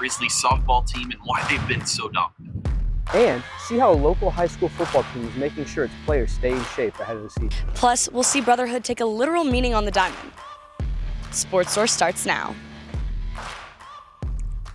Grizzlies softball team and why they've been so dominant. And see how a local high school football team is making sure its players stay in shape ahead of the season. Plus, we'll see brotherhood take a literal meaning on the diamond. Sportsource starts now.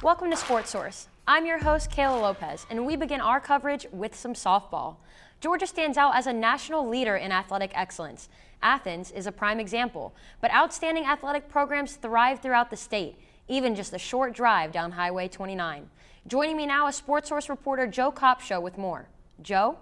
Welcome to Sportsource. I'm your host, Kayla Lopez, and we begin our coverage with some softball. Georgia stands out as a national leader in athletic excellence. Athens is a prime example, but outstanding athletic programs thrive throughout the state, even just a short drive down Highway 29. Joining me now is Sportsource reporter Joe Kopshow with more. Joe?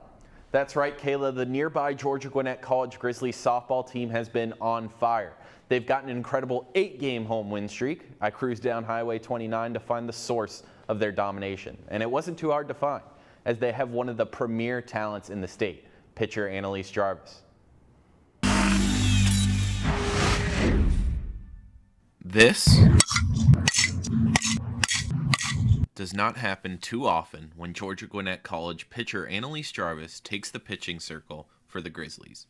That's right, Kayla. The nearby Georgia Gwinnett College Grizzlies softball team has been on fire. They've got an incredible 8-game home win streak. I cruised down Highway 29 to find the source of their domination, and it wasn't too hard to find, as they have one of the premier talents in the state, pitcher Annalise Jarvis. This does not happen too often when Georgia Gwinnett College pitcher Annalise Jarvis takes the pitching circle for the Grizzlies.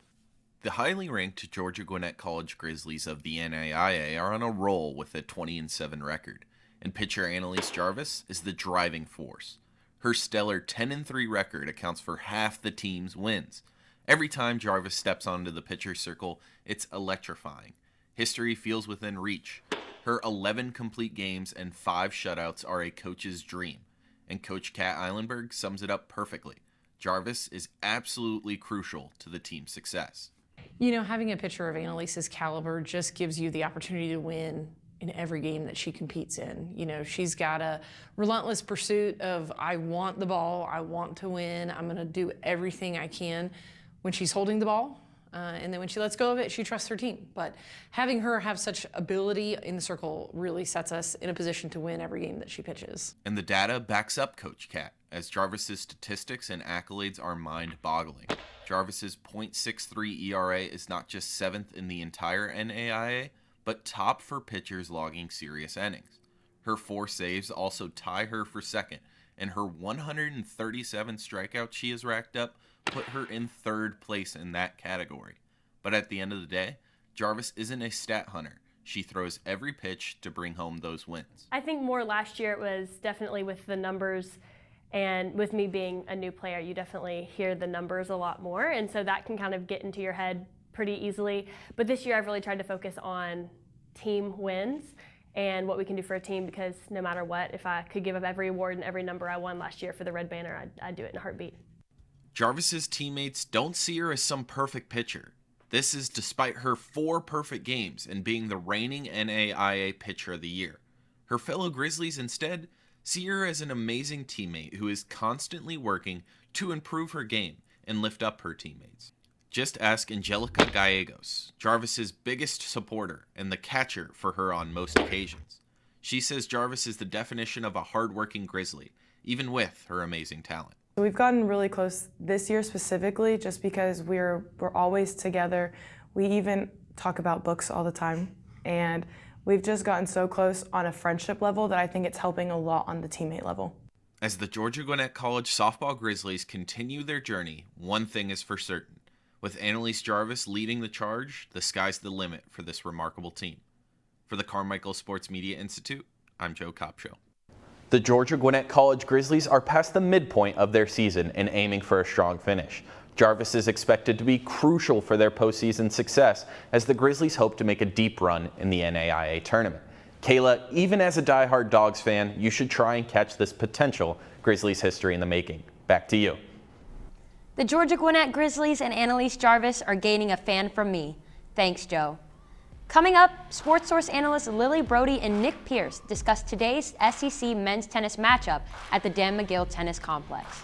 The highly ranked Georgia Gwinnett College Grizzlies of the NAIA are on a roll with a 20-7 record, and pitcher Annalise Jarvis is the driving force. Her stellar 10-3 record accounts for half the team's wins. Every time Jarvis steps onto the pitcher's circle, it's electrifying. History feels within reach. Her 11 complete games and 5 shutouts are a coach's dream, and Coach Kat Eilenberg sums it up perfectly. Jarvis is absolutely crucial to the team's success. You know, having a pitcher of Annalise's caliber just gives you the opportunity to win in every game that she competes in. You know, she's got a relentless pursuit of, I want the ball, I want to win, I'm going to do everything I can when she's holding the ball. And then when she lets go of it, she trusts her team. But having her have such ability in the circle really sets us in a position to win every game that she pitches. And the data backs up Coach Kat, as Jarvis's statistics and accolades are mind-boggling. Jarvis's .63 ERA is not just 7th in the entire NAIA, but top for pitchers logging serious innings. Her 4 saves also tie her for second, and her 137 strikeouts she has racked up put her in 3rd place in that category. But at the end of the day, Jarvis isn't a stat hunter. She throws every pitch to bring home those wins. I think more last year it was definitely with the numbers, and with me being a new player, you definitely hear the numbers a lot more, and so that can kind of get into your head pretty easily. But this year I've really tried to focus on team wins and what we can do for a team, because no matter what, if I could give up every award and every number I won last year for the Red Banner, I'd do it in a heartbeat. Jarvis's teammates don't see her as some perfect pitcher. This is despite her 4 perfect games and being the reigning NAIA Pitcher of the Year. Her fellow Grizzlies instead see her as an amazing teammate who is constantly working to improve her game and lift up her teammates. Just ask Angelica Gallegos, Jarvis's biggest supporter and the catcher for her on most occasions. She says Jarvis is the definition of a hard-working Grizzly, even with her amazing talent. We've gotten really close this year specifically just because we're always together. We even talk about books all the time, and we've just gotten so close on a friendship level that I think it's helping a lot on the teammate level. As the Georgia Gwinnett College softball Grizzlies continue their journey, one thing is for certain. With Annalise Jarvis leading the charge, the sky's the limit for this remarkable team. For the Carmichael Sports Media Institute, I'm Joe Kopshow. The Georgia Gwinnett College Grizzlies are past the midpoint of their season and aiming for a strong finish. Jarvis is expected to be crucial for their postseason success as the Grizzlies hope to make a deep run in the NAIA tournament. Kayla, even as a diehard Dogs fan, you should try and catch this potential Grizzlies history in the making. Back to you. The Georgia Gwinnett Grizzlies and Annalise Jarvis are gaining a fan from me. Thanks, Joe. Coming up, Sportsource analysts Lily Brody and Nick Pierce discuss today's SEC men's tennis matchup at the Dan McGill Tennis Complex.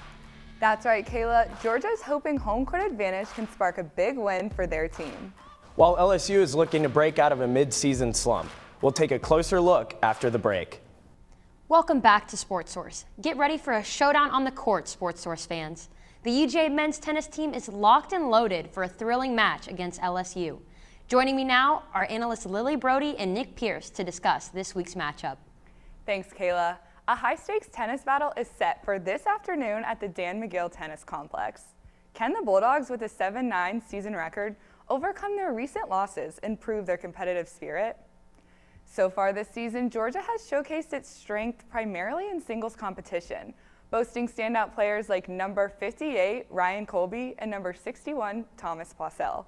That's right, Kayla. Georgia's hoping home court advantage can spark a big win for their team. While LSU is looking to break out of a mid-season slump. We'll take a closer look after the break. Welcome back to Sportsource. Get ready for a showdown on the court, Sportsource fans. The UJ men's tennis team is locked and loaded for a thrilling match against LSU. Joining me now are analysts Lily Brody and Nick Pierce to discuss this week's matchup. Thanks, Kayla. A high-stakes tennis battle is set for this afternoon at the Dan McGill Tennis Complex. Can the Bulldogs, with a 7-9 season record, overcome their recent losses and prove their competitive spirit? So far this season, Georgia has showcased its strength primarily in singles competition, boasting standout players like number 58, Ryan Colby, and number 61, Thomas Pawsell.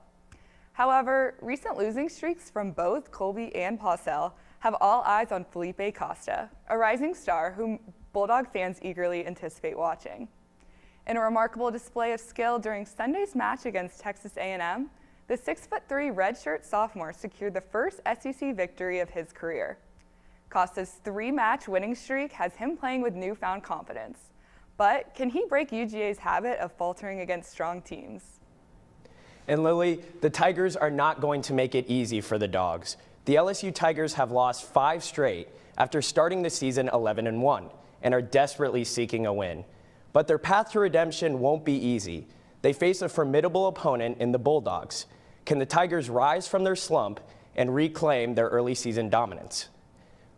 However, recent losing streaks from both Colby and Pawsell have all eyes on Felipe Costa, a rising star whom Bulldog fans eagerly anticipate watching. In a remarkable display of skill during Sunday's match against Texas A&M, the 6'3" redshirt sophomore secured the first SEC victory of his career. Costa's 3-match winning streak has him playing with newfound confidence. But can he break UGA's habit of faltering against strong teams? And Lily, the Tigers are not going to make it easy for the Dogs. The LSU Tigers have lost 5 straight after starting the season 11-1 and are desperately seeking a win. But their path to redemption won't be easy. They face a formidable opponent in the Bulldogs. Can the Tigers rise from their slump and reclaim their early season dominance?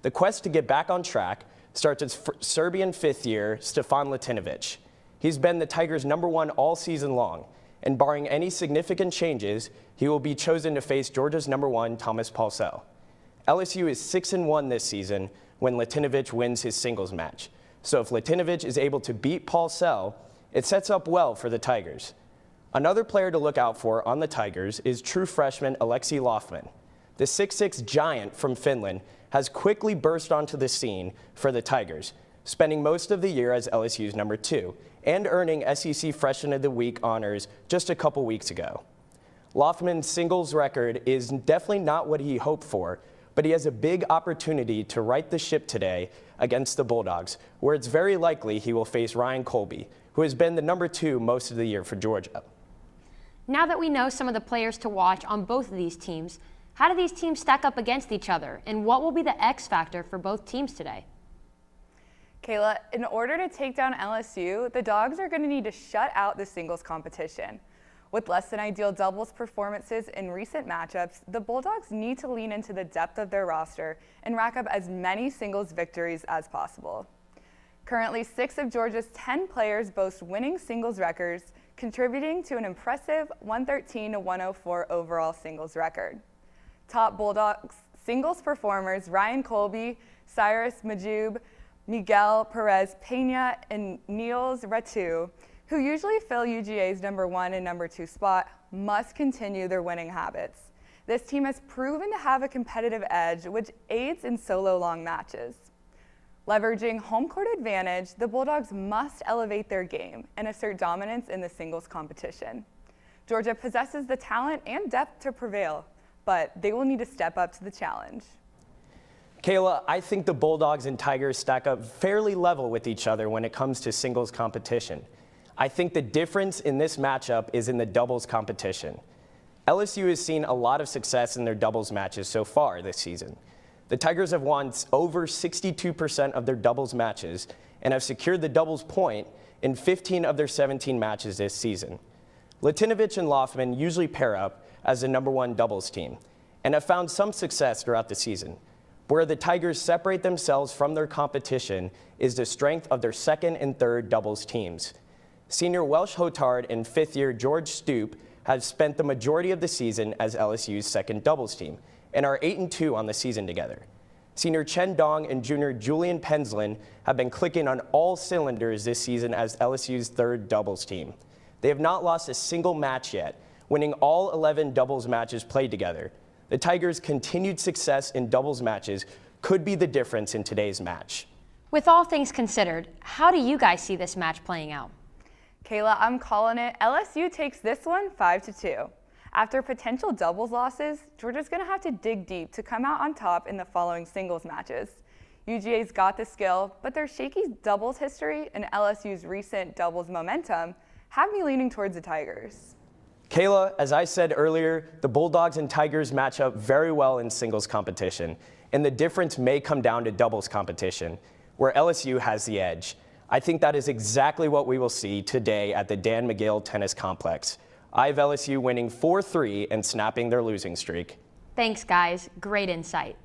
The quest to get back on track starts with Serbian 5th year Stefan Latinovic. He's been the Tigers' #1 all season long, and barring any significant changes, he will be chosen to face Georgia's #1 Thomas Pawsell. LSU is 6-1 this season when Latinovic wins his singles match. So if Latinovic is able to beat Pawsell, it sets up well for the Tigers. Another player to look out for on the Tigers is true freshman Alexi Lofman. The 6'6" giant from Finland has quickly burst onto the scene for the Tigers, spending most of the year as LSU's #2 and earning SEC Freshman of the Week honors just a couple weeks ago. Lofman's singles record is definitely not what he hoped for, but he has a big opportunity to right the ship today against the Bulldogs, where it's very likely he will face Ryan Colby, who has been the #2 most of the year for Georgia. Now that we know some of the players to watch on both of these teams, how do these teams stack up against each other, and what will be the X factor for both teams today? Kayla, in order to take down LSU, the Dogs are going to need to shut out the singles competition. With less than ideal doubles performances in recent matchups, the Bulldogs need to lean into the depth of their roster and rack up as many singles victories as possible. Currently, 6 of Georgia's 10 players boast winning singles records, contributing to an impressive 113-104 overall singles record. Top Bulldogs singles performers Ryan Colby, Cyrus Majub, Miguel Perez Pena, and Niels Ratu, who usually fill UGA's #1 and #2 spot, must continue their winning habits. This team has proven to have a competitive edge, which aids in solo long matches. Leveraging home court advantage, the Bulldogs must elevate their game and assert dominance in the singles competition. Georgia possesses the talent and depth to prevail, but they will need to step up to the challenge. Kayla, I think the Bulldogs and Tigers stack up fairly level with each other when it comes to singles competition. I think the difference in this matchup is in the doubles competition. LSU has seen a lot of success in their doubles matches so far this season. The Tigers have won over 62% of their doubles matches and have secured the doubles point in 15 of their 17 matches this season. Latinovic and Lofman usually pair up as the #1 doubles team and have found some success throughout the season. Where the Tigers separate themselves from their competition is the strength of their second and third doubles teams. Senior Welsh Hotard and 5th year George Stoop have spent the majority of the season as LSU's second doubles team and are 8-2 on the season together. Senior Chen Dong and junior Julian Penslin have been clicking on all cylinders this season as LSU's third doubles team. They have not lost a single match yet, winning all 11 doubles matches played together. The Tigers' continued success in doubles matches could be the difference in today's match. With all things considered, how do you guys see this match playing out? Kayla, I'm calling it. LSU takes this one 5-2. After potential doubles losses, Georgia's going to have to dig deep to come out on top in the following singles matches. UGA's got the skill, but their shaky doubles history and LSU's recent doubles momentum have me leaning towards the Tigers. Kayla, as I said earlier, the Bulldogs and Tigers match up very well in singles competition, and the difference may come down to doubles competition, where LSU has the edge. I think that is exactly what we will see today at the Dan McGill Tennis Complex. I have LSU winning 4-3 and snapping their losing streak. Thanks, guys. Great insight.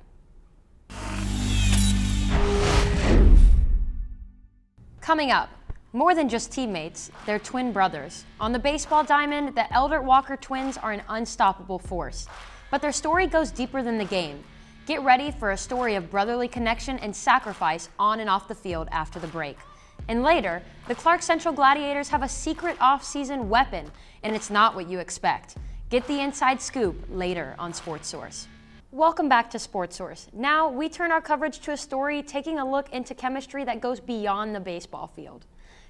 Coming up, more than just teammates, they're twin brothers. On the baseball diamond, the Eldert Walker twins are an unstoppable force. But their story goes deeper than the game. Get ready for a story of brotherly connection and sacrifice on and off the field after the break. And later, the Clark Central Gladiators have a secret off-season weapon, and it's not what you expect. Get the inside scoop later on Sportsource. Welcome back to Sportsource. Now we turn our coverage to a story taking a look into chemistry that goes beyond the baseball field.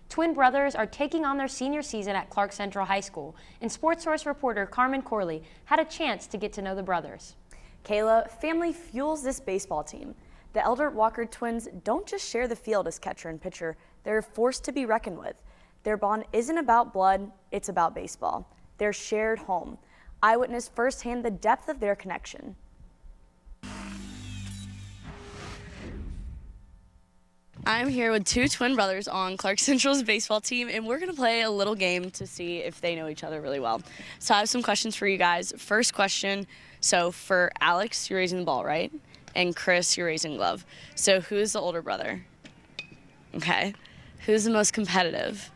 Twin brothers are taking on their senior season at Clark Central High School, and Sportsource reporter Carmen Corley had a chance to get to know the brothers. Kayla, family fuels this baseball team. The Elder Walker twins don't just share the field as catcher and pitcher, they're a force to be reckoned with. Their bond isn't about blood, it's about baseball. Their shared home. I witnessed firsthand the depth of their connection. I'm here with two twin brothers on Clark Central's baseball team, and we're going to play a little game to see if they know each other really well. So I have some questions for you guys. First question, so for Alex, you're raising the ball, right? And Chris, you're raising glove. So who is the older brother? Okay. Who's the most competitive?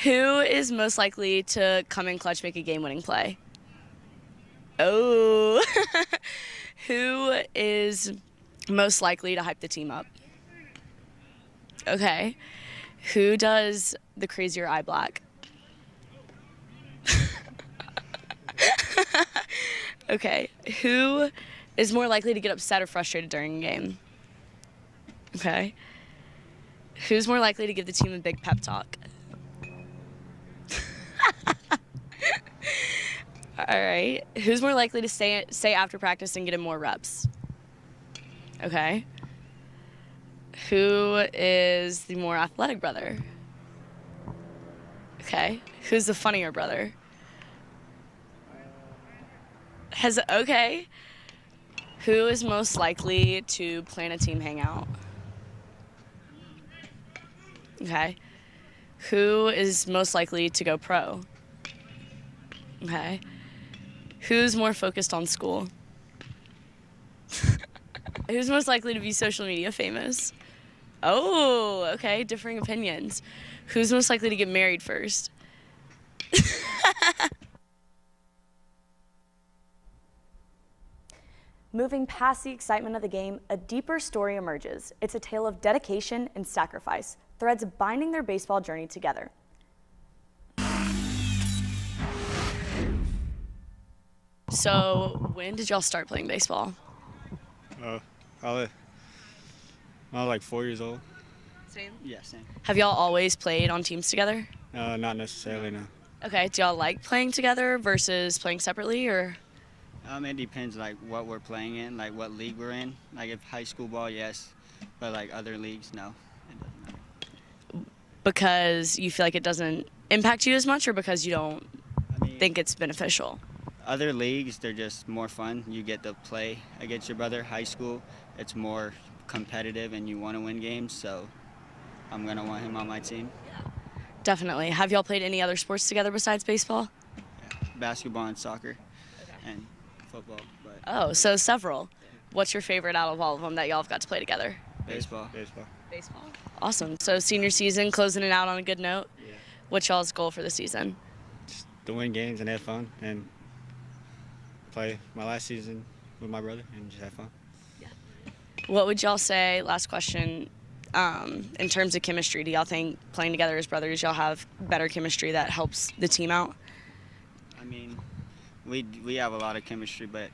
Who is most likely to come in clutch, make a game-winning play? Oh. Who is most likely to hype the team up? Okay. Who does the crazier eye black? Okay. Who is more likely to get upset or frustrated during a game? Okay. Who's more likely to give the team a big pep talk? All right. Who's more likely to say after practice and get in more reps? Okay. Who is the more athletic brother? Okay. Who's the funnier brother? Okay. Who is most likely to plan a team hangout? Okay. Who is most likely to go pro? Okay. Who's more focused on school? Who's most likely to be social media famous? Oh, okay, differing opinions. Who's most likely to get married first? Moving past the excitement of the game, a deeper story emerges. It's a tale of dedication and sacrifice, threads binding their baseball journey together. So, when did y'all start playing baseball? Probably when I was like 4 years old. Same? Yeah, same. Have y'all always played on teams together? Not necessarily, no. Okay, do y'all like playing together versus playing separately, or? It depends like what we're playing in, like what league we're in. Like if high school ball, yes, but like other leagues, no. It doesn't matter. Because you feel like it doesn't impact you as much, or because you don't think it's beneficial? Other leagues, they're just more fun. You get to play against your brother. High school, it's more competitive and you want to win games, so I'm going to want him on my team. Definitely. Have y'all played any other sports together besides baseball? Yeah. Basketball and soccer and football. But Oh, so several. What's your favorite out of all of them that y'all have got to play together? baseball. Baseball. Awesome. So senior season, closing it out on a good note. Yeah. What's y'all's goal for the season? Just to win games and have fun and play my last season with my brother and just have fun. What would y'all say, last question, in terms of chemistry, do y'all think playing together as brothers, y'all have better chemistry that helps the team out? We have a lot of chemistry, but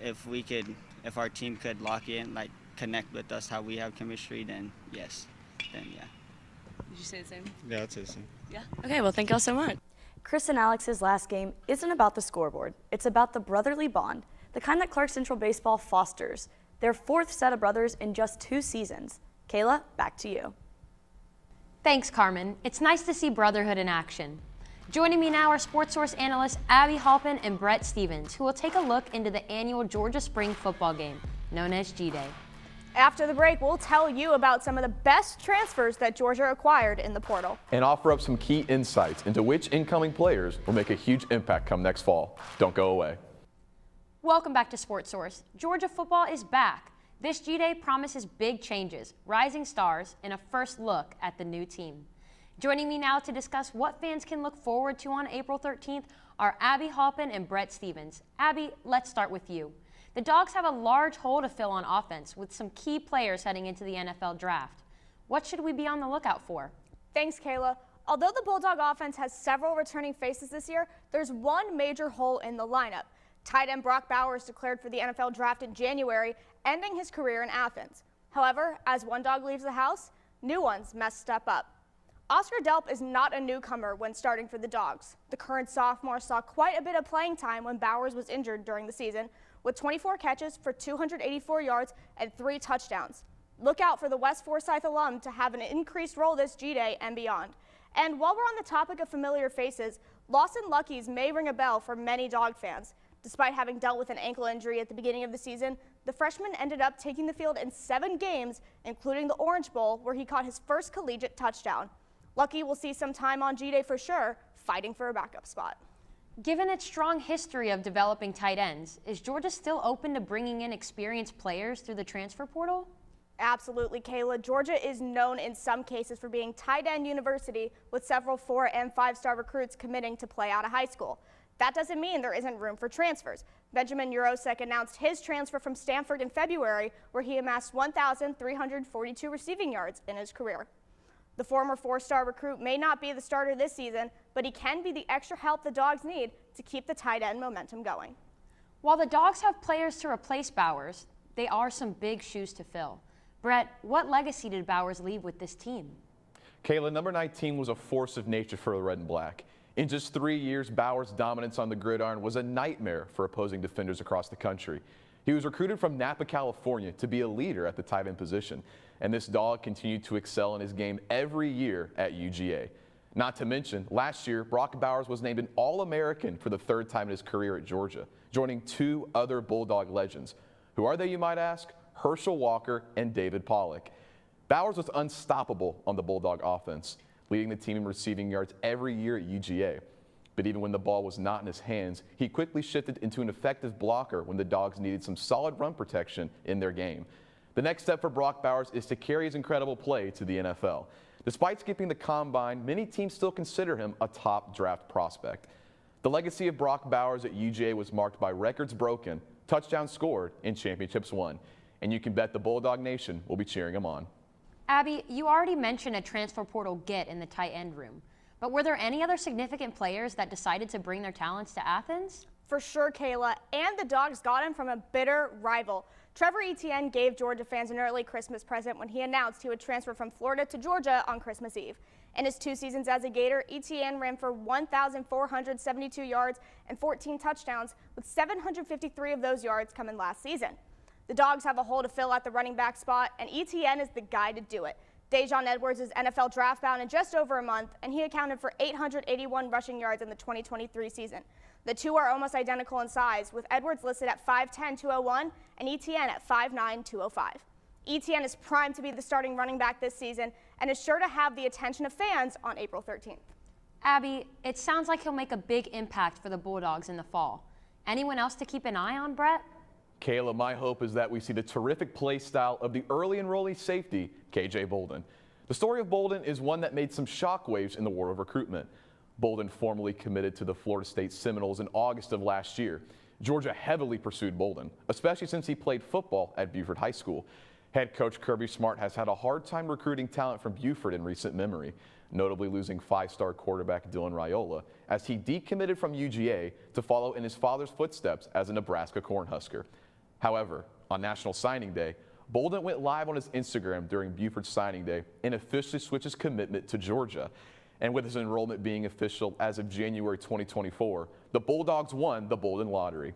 if our team could lock in, like connect with us how we have chemistry, then yes, then yeah. Did you say the same? Yeah, I'd say the same. Yeah. Okay, well, thank y'all so much. Chris and Alex's last game isn't about the scoreboard. It's about the brotherly bond, the kind that Clark Central baseball fosters. Their fourth set of brothers in just 2 seasons. Kayla, back to you. Thanks, Carmen. It's nice to see brotherhood in action. Joining me now are Sportsource analysts Abby Halpin and Brett Stevens, who will take a look into the annual Georgia Spring football game, known as G-Day. After the break, we'll tell you about some of the best transfers that Georgia acquired in the portal. And offer up some key insights into which incoming players will make a huge impact come next fall. Don't go away. Welcome back to Sportsource. Georgia football is back. This G-Day promises big changes, rising stars, and a first look at the new team. Joining me now to discuss what fans can look forward to on April 13th are Abby Halpin and Brett Stevens. Abby, let's start with you. The Dogs have a large hole to fill on offense with some key players heading into the NFL draft. What should we be on the lookout for? Thanks, Kayla. Although the Bulldog offense has several returning faces this year, there's one major hole in the lineup. Tight end Brock Bowers declared for the NFL draft in January, ending his career in Athens. However, as one dog leaves the house, new ones must step up. Oscar Delp is not a newcomer when starting for the Dogs. The current sophomore saw quite a bit of playing time when Bowers was injured during the season, with 24 catches for 284 yards and 3 touchdowns. Look out for the West Forsyth alum to have an increased role this G-Day and beyond. And while we're on the topic of familiar faces, Lawson Lucky's may ring a bell for many Dog fans. Despite having dealt with an ankle injury at the beginning of the season, the freshman ended up taking the field in 7 games, including the Orange Bowl, where he caught his first collegiate touchdown. Lucky will see some time on G-Day for sure, fighting for a backup spot. Given its strong history of developing tight ends, is Georgia still open to bringing in experienced players through the transfer portal? Absolutely, Kayla. Georgia is known in some cases for being tight end university, with several 4- and 5-star recruits committing to play out of high school. That doesn't mean there isn't room for transfers. Benjamin Urosek announced his transfer from Stanford in February, where he amassed 1,342 receiving yards in his career. The former 4-star recruit may not be the starter this season, but he can be the extra help the Dogs need to keep the tight end momentum going. While the Dogs have players to replace Bowers, they are some big shoes to fill. Brett, what legacy did Bowers leave with this team? Kayla, number 19 was a force of nature for the Red and Black. In just 3 years, Bowers' dominance on the gridiron was a nightmare for opposing defenders across the country. He was recruited from Napa, California to be a leader at the tight end position, and this dog continued to excel in his game every year at UGA. Not to mention, last year, Brock Bowers was named an All-American for the 3rd time in his career at Georgia, joining 2 other Bulldog legends. Who are they, you might ask? Herschel Walker and David Pollock. Bowers was unstoppable on the Bulldog offense, leading the team in receiving yards every year at UGA. But even when the ball was not in his hands, he quickly shifted into an effective blocker when the Dogs needed some solid run protection in their game. The next step for Brock Bowers is to carry his incredible play to the NFL. Despite skipping the combine, many teams still consider him a top draft prospect. The legacy of Brock Bowers at UGA was marked by records broken, touchdowns scored, and championships won. And you can bet the Bulldog Nation will be cheering him on. Abby, you already mentioned a transfer portal get in the tight end room, but were there any other significant players that decided to bring their talents to Athens? For sure, Kayla, and the Dogs got him from a bitter rival. Trevor Etienne gave Georgia fans an early Christmas present when he announced he would transfer from Florida to Georgia on Christmas Eve. In his 2 seasons as a Gator, Etienne ran for 1,472 yards and 14 touchdowns, with 753 of those yards coming last season. The Dogs have a hole to fill at the running back spot, and Etienne is the guy to do it. Dejon Edwards is NFL draft bound in just over a month, and he accounted for 881 rushing yards in the 2023 season. The two are almost identical in size, with Edwards listed at 5'10", 201, and Etienne at 5'9", 205. Etienne is primed to be the starting running back this season and is sure to have the attention of fans on April 13th. Abby, it sounds like he'll make a big impact for the Bulldogs in the fall. Anyone else to keep an eye on, Brett? Kayla, my hope is that we see the terrific play style of the early enrollee safety, KJ Bolden. The story of Bolden is one that made some shockwaves in the world of recruitment. Bolden formally committed to the Florida State Seminoles in August of last year. Georgia heavily pursued Bolden, especially since he played football at Buford High School. Head coach Kirby Smart has had a hard time recruiting talent from Buford in recent memory, notably losing 5-star quarterback Dylan Raiola, as he decommitted from UGA to follow in his father's footsteps as a Nebraska Cornhusker. However, on National Signing Day, Bolden went live on his Instagram during Buford's signing day and officially switched his commitment to Georgia. And with his enrollment being official as of January 2024, the Bulldogs won the Bolden lottery.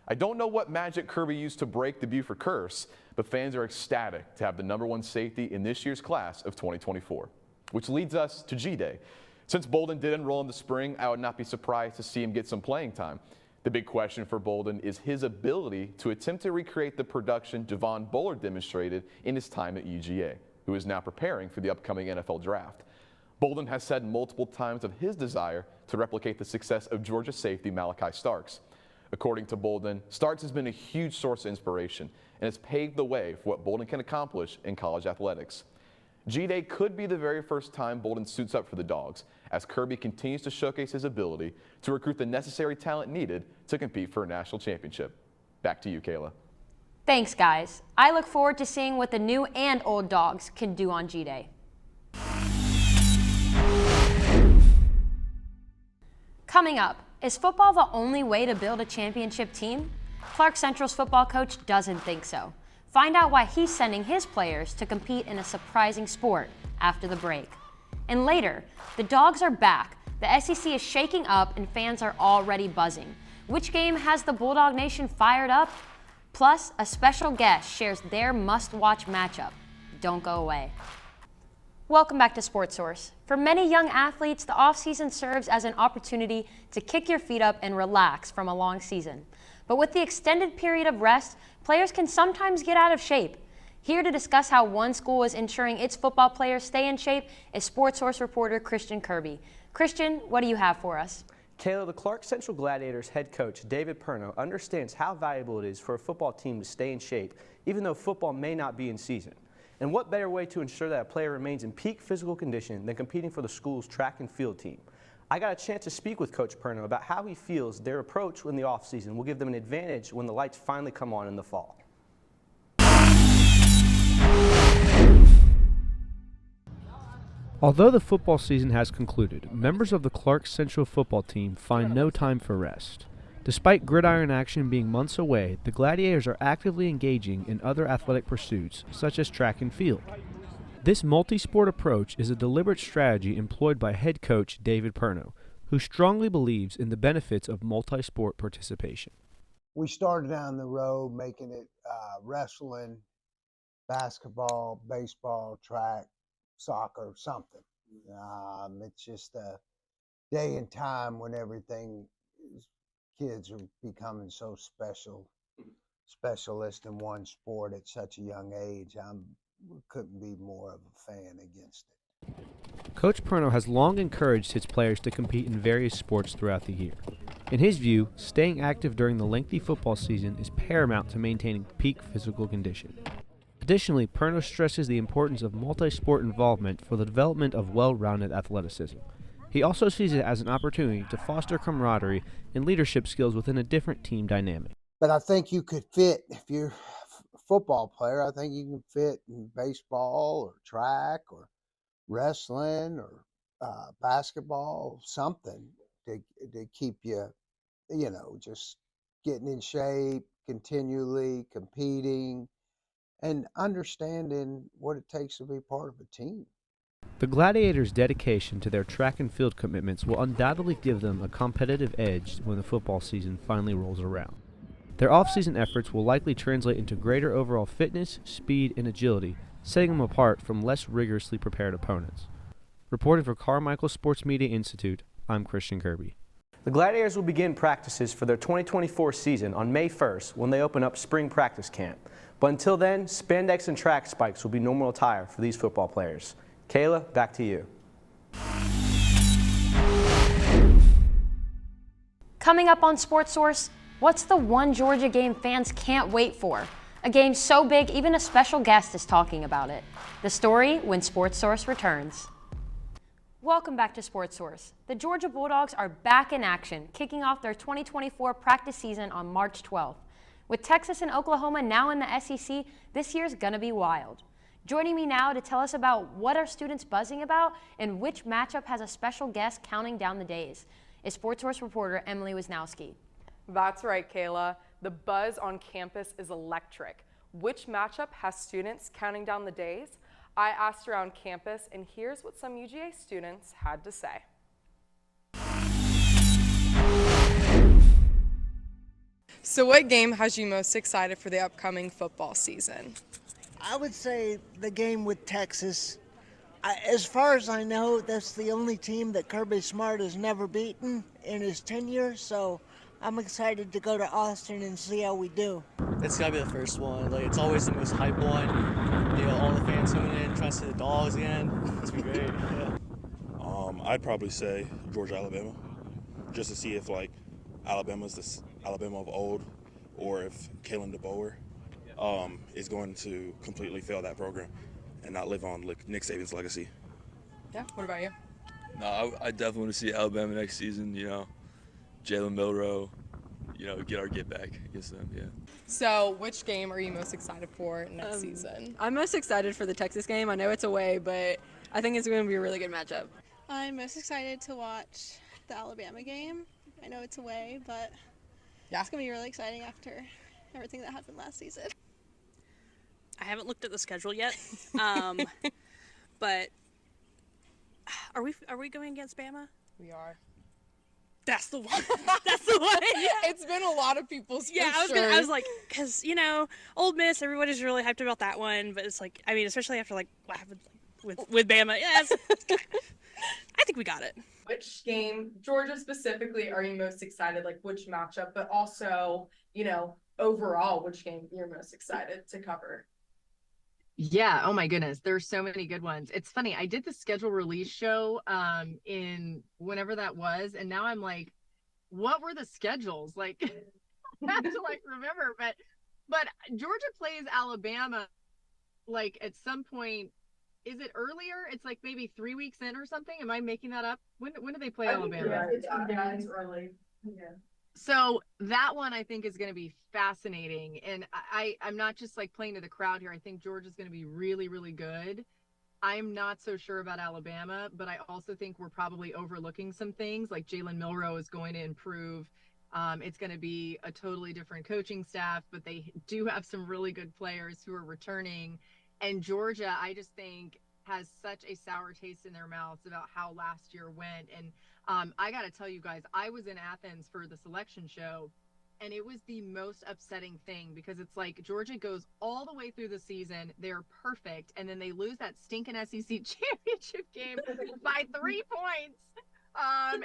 I don't know what magic Kirby used to break the Buford curse, but fans are ecstatic to have the #1 safety in this year's class of 2024. Which leads us to G-Day. Since Bolden did enroll in the spring, I would not be surprised to see him get some playing time. The big question for Bolden is his ability to attempt to recreate the production Javon Bullard demonstrated in his time at UGA, who is now preparing for the upcoming NFL draft. Bolden has said multiple times of his desire to replicate the success of Georgia safety Malachi Starks. According to Bolden, Starks has been a huge source of inspiration and has paved the way for what Bolden can accomplish in college athletics. G-Day could be the very first time Bolden suits up for the Dogs, as Kirby continues to showcase his ability to recruit the necessary talent needed to compete for a national championship. Back to you, Kayla. Thanks, guys. I look forward to seeing what the new and old Dogs can do on G-Day. Coming up, is football the only way to build a championship team? Clark Central's football coach doesn't think so. Find out why he's sending his players to compete in a surprising sport after the break. And later, the Dogs are back. The SEC is shaking up and fans are already buzzing. Which game has the Bulldog Nation fired up? Plus, a special guest shares their must-watch matchup. Don't go away. Welcome back to Sportsource. For many young athletes, the offseason serves as an opportunity to kick your feet up and relax from a long season. But with the extended period of rest, players can sometimes get out of shape. Here to discuss how one school is ensuring its football players stay in shape is Sportsource reporter Christian Kirby. Christian, what do you have for us? Kayla, the Clark Central Gladiators head coach David Perno understands how valuable it is for a football team to stay in shape, even though football may not be in season. And what better way to ensure that a player remains in peak physical condition than competing for the school's track and field team? I got a chance to speak with Coach Perno about how he feels their approach in the offseason will give them an advantage when the lights finally come on in the fall. Although the football season has concluded, members of the Clark Central football team find no time for rest. Despite gridiron action being months away, the Gladiators are actively engaging in other athletic pursuits, such as track and field. This multi-sport approach is a deliberate strategy employed by head coach David Perno, who strongly believes in the benefits of multi-sport participation. We started down the road making it wrestling, basketball, baseball, track, soccer, something. It's just a day and time when kids are becoming so specialist in one sport at such a young age. Couldn't be more of a fan against it. Coach Perno has long encouraged his players to compete in various sports throughout the year. In his view, staying active during the lengthy football season is paramount to maintaining peak physical condition. Additionally, Perno stresses the importance of multi-sport involvement for the development of well-rounded athleticism. He also sees it as an opportunity to foster camaraderie and leadership skills within a different team dynamic. But I think you could fit, if you're a football player, I think you can fit in baseball or track or wrestling or basketball, something to keep you, just getting in shape, continually competing, and understanding what it takes to be part of a team. The Gladiators' dedication to their track and field commitments will undoubtedly give them a competitive edge when the football season finally rolls around. Their off-season efforts will likely translate into greater overall fitness, speed, and agility, setting them apart from less rigorously prepared opponents. Reporting for Carmichael Sports Media Institute, I'm Christian Kirby. The Gladiators will begin practices for their 2024 season on May 1st when they open up spring practice camp. But until then, spandex and track spikes will be normal attire for these football players. Kayla, back to you. Coming up on Sportsource, what's the one Georgia game fans can't wait for? A game so big, even a special guest is talking about it. The story when Sportsource returns. Welcome back to Sportsource. The Georgia Bulldogs are back in action, kicking off their 2024 practice season on March 12th. With Texas and Oklahoma now in the SEC, this year's gonna be wild. Joining me now to tell us about what are students buzzing about and which matchup has a special guest counting down the days is Sportsource reporter Emily Wisnowski. That's right, Kayla. The buzz on campus is electric. Which matchup has students counting down the days? I asked around campus, and here's what some UGA students had to say. So what game has you most excited for the upcoming football season? I would say the game with Texas. As far as I know, that's the only team that Kirby Smart has never beaten in his tenure, so I'm excited to go to Austin and see how we do. It's got to be the first one. It's always the most hype one. All the fans coming in, trying to see the Dogs again. It's been great. Yeah. I'd probably say Georgia, Alabama, just to see if Alabama's the Alabama of old, or if Kalen DeBoer is going to completely fail that program. and not live on Nick Saban's legacy. Yeah, what about you? No, I definitely want to see Alabama next season, Jalen Milroe, get our get back against them, yeah. So which game are you most excited for next season? I'm most excited for the Texas game. I know it's away, but I think it's going to be a really good matchup. I'm most excited to watch the Alabama game. I know it's away, but yeah, it's going to be really exciting after everything that happened last season. I haven't looked at the schedule yet, but are we going against Bama? We are. That's the one. That's the one. It's been a lot of people's. Yeah, I was like, because Ole Miss, everybody's really hyped about that one, but it's like, especially after like what happened with Bama. Yes, I think we got it. Which game, Georgia specifically, are you most excited? Like which matchup, but also, overall, which game you're most excited to cover? Yeah, oh my goodness, there's so many good ones. It's funny, I did the schedule release show in whenever that was, and now I'm like, what were the schedules? Like, I have to remember, but Georgia plays Alabama like at some point. Is it earlier? It's like maybe 3 weeks in or something. Am I making that up? When do they play Alabama? It's early. Yeah. So that one I think is going to be fascinating. And I'm not just playing to the crowd here. I think Georgia's going to be really, really good. I'm not so sure about Alabama, but I also think we're probably overlooking some things. Like Jalen Milroe is going to improve. It's going to be a totally different coaching staff, but they do have some really good players who are returning. And Georgia, I just think, has such a sour taste in their mouths about how last year went. And I got to tell you guys, I was in Athens for the selection show, and it was the most upsetting thing because it's like Georgia goes all the way through the season. They're perfect. And then they lose that stinking SEC championship game by 3 points. And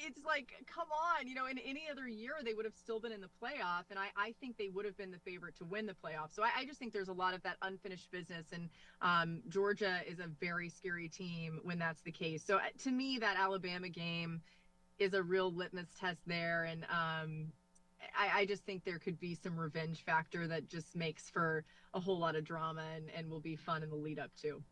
it's like, come on, in any other year, they would have still been in the playoff. And I think they would have been the favorite to win the playoff. So I just think there's a lot of that unfinished business. And Georgia is a very scary team when that's the case. So to me, that Alabama game is a real litmus test there. And I just think there could be some revenge factor that just makes for a whole lot of drama and will be fun in the lead up too.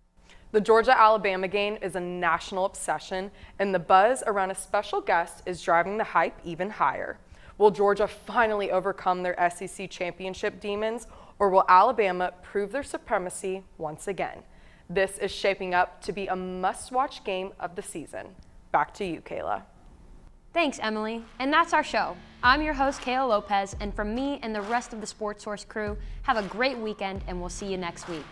The Georgia-Alabama game is a national obsession, and the buzz around a special guest is driving the hype even higher. Will Georgia finally overcome their SEC championship demons, or will Alabama prove their supremacy once again? This is shaping up to be a must-watch game of the season. Back to you, Kayla. Thanks, Emily. And that's our show. I'm your host, Kayla Lopez, and from me and the rest of the Sportsource crew, have a great weekend, and we'll see you next week.